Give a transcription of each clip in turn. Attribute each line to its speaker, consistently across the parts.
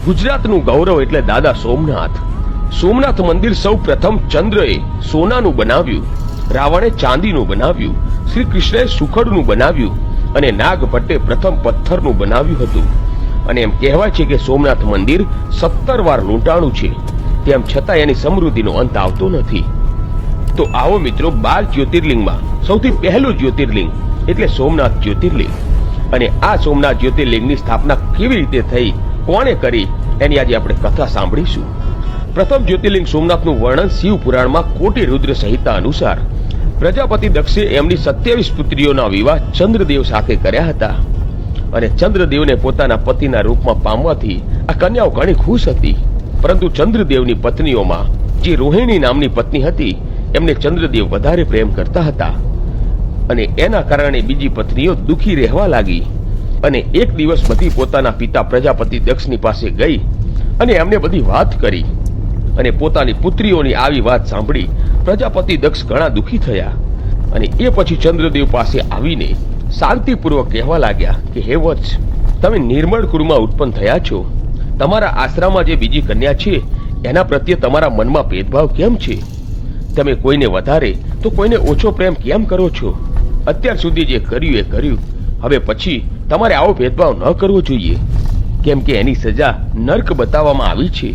Speaker 1: ગુજરાતનું ગૌરવ એટલે દાદા સોમનાથ. સોમનાથ મંદિર સૌ પ્રથમ ચંદ્રએ સોનાનું બનાવ્યું, રાવણે ચાંદીનું બનાવ્યું, શ્રી કૃષ્ણએ સુખડનું બનાવ્યું અને નાગભટ્ટે પ્રથમ પથ્થરનું બનાવ્યું હતું. અને એમ કહેવાય છે કે સોમનાથ મંદિર 17 વાર લૂંટાણું છે, તેમ છતાં એની સમૃદ્ધિનો અંત આવતો નથી. તો આવો મિત્રો, 12 જ્યોતિર્લિંગમાં સૌથી પહેલું જ્યોતિર્લિંગ એટલે સોમનાથ જ્યોતિર્લિંગ. અને આ સોમનાથ જ્યોતિર્લિંગની સ્થાપના કેવી રીતે થઈ, કોણે કરી, એની આજે આપણે કથા સાંભળીશું. પ્રથમ જ્યોતિર્લિંગ સોમનાથનું વર્ણન શિવ પુરાણમાં કોટી રુદ્ર સંહિતા અનુસાર પ્રજાપતિ દક્ષે એમની 27 પુત્રીઓના વિવાહ ચંદ્રદેવ સાથે કર્યા હતા. અને ચંદ્રદેવને પોતાના પતિના રૂપમાં પામવાથી આ કન્યાઓ ઘણી ખુશ હતી. પરંતુ ચંદ્રદેવની પત્નીઓમાં જે રોહિણી નામની પત્ની હતી, એમને ચંદ્રદેવ વધારે પ્રેમ કરતા હતા. અને એના કારણે બીજી પત્નીઓ દુખી રહેવા લાગી. અને એક દિવસ બધી પોતાના પિતા પ્રજાપતિ દક્ષની પાસે ગઈ અને એમને બધી વાત કરી. અને પોતાની પુત્રીઓની આવી વાત સાંભળી પ્રજાપતિ દક્ષ ઘણા દુખી થયા. અને એ પછી ચંદ્રદેવ પાસે આવીને શાંતિપૂર્વક કહેવા લાગ્યા કે હે વત્સ, તમે નિર્મળ કુળમાં ઉત્પન્ન થયા છો. તમારા આશ્રમમાં જે બીજી કન્યા છે એના પ્રત્યે તમારા મનમાં ભેદભાવ કેમ છે? તમે કોઈને વધારે તો કોઈને ઓછો પ્રેમ કેમ કરો છો? અત્યાર સુધી જે કર્યું એ કર્યું, હવે પછી તમારે આવો ભેદભાવ ન કરવો જોઈએ, કેમ કે એની સજા નર્ક બતાવવામાં આવી છે.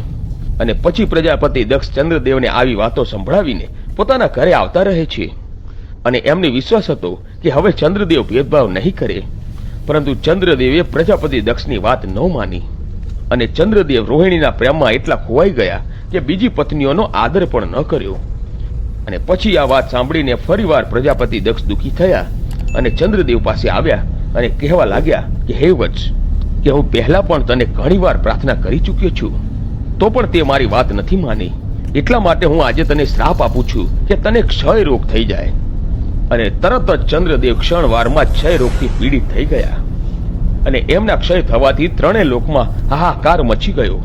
Speaker 1: અને પછી પ્રજાપતિ દક્ષ ચંદ્રદેવને આવી વાતો સંભળાવીને પોતાના ઘરે આવતા રહે છે. અને એમને વિશ્વાસ હતો કે હવે ચંદ્રદેવ ભેદભાવ નહીં કરે. પરંતુ ચંદ્રદેવે પ્રજાપતિ દક્ષની વાત ન માની. અને ચંદ્રદેવ રોહિણીના પ્રેમમાં એટલા ખોવાઈ ગયા કે બીજી પત્નીઓનો આદર પણ ન કર્યો. અને પછી આ વાત સાંભળીને ફરીવાર પ્રજાપતિ દક્ષ દુખી થયા અને ચંદ્રદેવ પાસે આવ્યા અને કહેવા લાગ્યા કે હે વત્સ, કે હું પહેલા પણ તને ઘણીવાર પ્રાર્થના કરી ચૂક્યો છું, તો પણ તે મારી વાત નથી માની. એટલા માટે હું આજે તને શ્રાપ આપું છું કે તને ક્ષય રોગ થઈ જાય. અને તરત જ ચંદ્રદેવ ક્ષણવારમાં ક્ષય રોગથી પીડિત થઈ ગયા. અને એમના ક્ષય થવાથી ત્રણેય લોકમાં હાહાકાર મચી ગયો.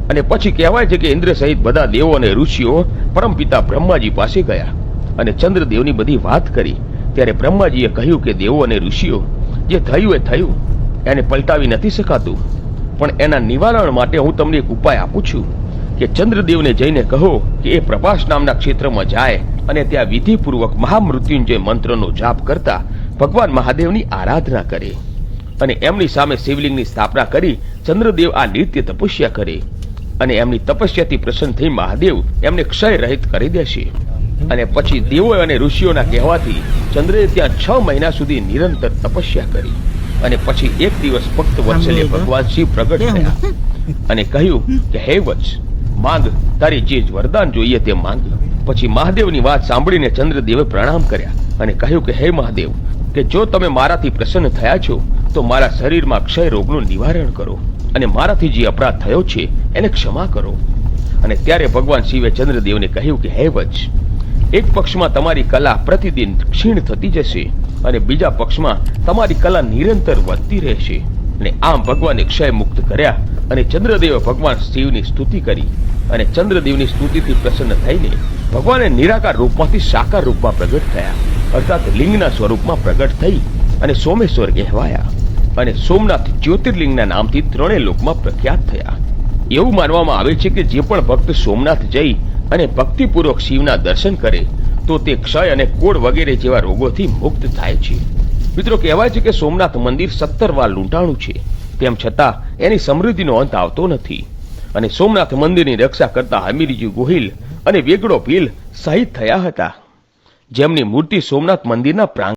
Speaker 1: અને પછી કહેવાય છે કે ઇન્દ્ર સહિત બધા દેવો અને ઋષિઓ પરમપિતા બ્રહ્માજી પાસે ગયા અને ચંદ્રદેવની બધી વાત કરી. ત્યારે બ્રહ્માજીએ કહ્યું કે દેવો અને ઋષિઓ, જે થયું એ થયું, એને પલટાવી નથી શકાતું. પણ એના નિવારણ માટે હું તમને એક ઉપાય આપું છું કે ચંદ્રદેવને જઈને કહો કે એ પ્રભાસ નામના ક્ષેત્રમાં જાય અને ત્યાં વિધિપૂર્વક મહામૃત્યુંજય મંત્રનો જાપ કરતા ભગવાન મહાદેવની આરાધના કરે. અને એમની સામે શિવલિંગની સ્થાપના કરી ચંદ્રદેવ આ નિત્ય તપસ્યા કરે. અને એમની તપસ્યાથી પ્રસન્ન થઈ મહાદેવ એમને ક્ષય રહિત કરી દેશે. અને પછી દેવો અને ઋષિઓના કહેવાથી ચંદ્રએ ત્યાં 6 મહિના સુધી નિરંતર તપસ્યા કરી. અને પછી એક દિવસ ભક્ત વત્સલ્ય ભગવાન શિવ પ્રગટ થયા અને કહ્યું કે હે વત્સ, માંગ, તારી જે વરદાન જોઈએ તે માંગ. પછી મહાદેવની વાત સાંભળીને ચંદ્રદેવે પ્રણામ કર્યા અને કહ્યું કે હે મહાદેવ, કે જો તમે મારાથી પ્રસન્ન થયા છો તો મારા શરીરમાં ક્ષય રોગનું નિવારણ કરો અને મારાથી જે અપરાધ થયો છે એને ક્ષમા કરો. અને ત્યારે ભગવાન શિવે ચંદ્રદેવને કહ્યું કે હે વત્સ, એક પક્ષમાં તમારી કલા પ્રતિદિન ક્ષીણ થતી જશે અને બીજા પક્ષમાં તમારી કલા નિરંતર વધતી રહેશે. અને આમ ભગવાને ક્ષય મુક્ત કર્યા. અને ચંદ્રદેવે ભગવાન શિવની સ્તુતિ કરી. અને ચંદ્રદેવની સ્તુતિથી પ્રસન્ન થઈને ભગવાને નિરાકાર રૂપમાંથી સાકાર રૂપમાં પ્રગટ થયા, અર્થાત લિંગના સ્વરૂપમાં પ્રગટ થઈ અને સોમેશ્વર કહેવાયા. અને સોમનાથ જ્યોતિર્લિંગના નામથી ત્રણેય લોકમાં પ્રખ્યાત થયા. એવું માનવામાં આવે છે કે જે પણ ભક્ત સોમનાથ જઈ અને ભક્તિપૂર્વક શિવના દર્શન કરે તો તે ક્ષય અને કોઢ વગેરે જેવા રોગોથી મુક્ત થાય છે. મિત્રો, કહેવાય છે કે સોમનાથ મંદિર 17 વાર લૂંટાણું છે, તેમ છતાં એની સમૃદ્ધિનો અંત આવતો નથી. અને સોમનાથ મંદિરની રક્ષા કરતા હમીરજી ગોહિલ અને વેગડો ભીલ શહીદ થયા હતા, જેમની મૂર્તિ સોમનાથ મંદિરના પ્રાંગણ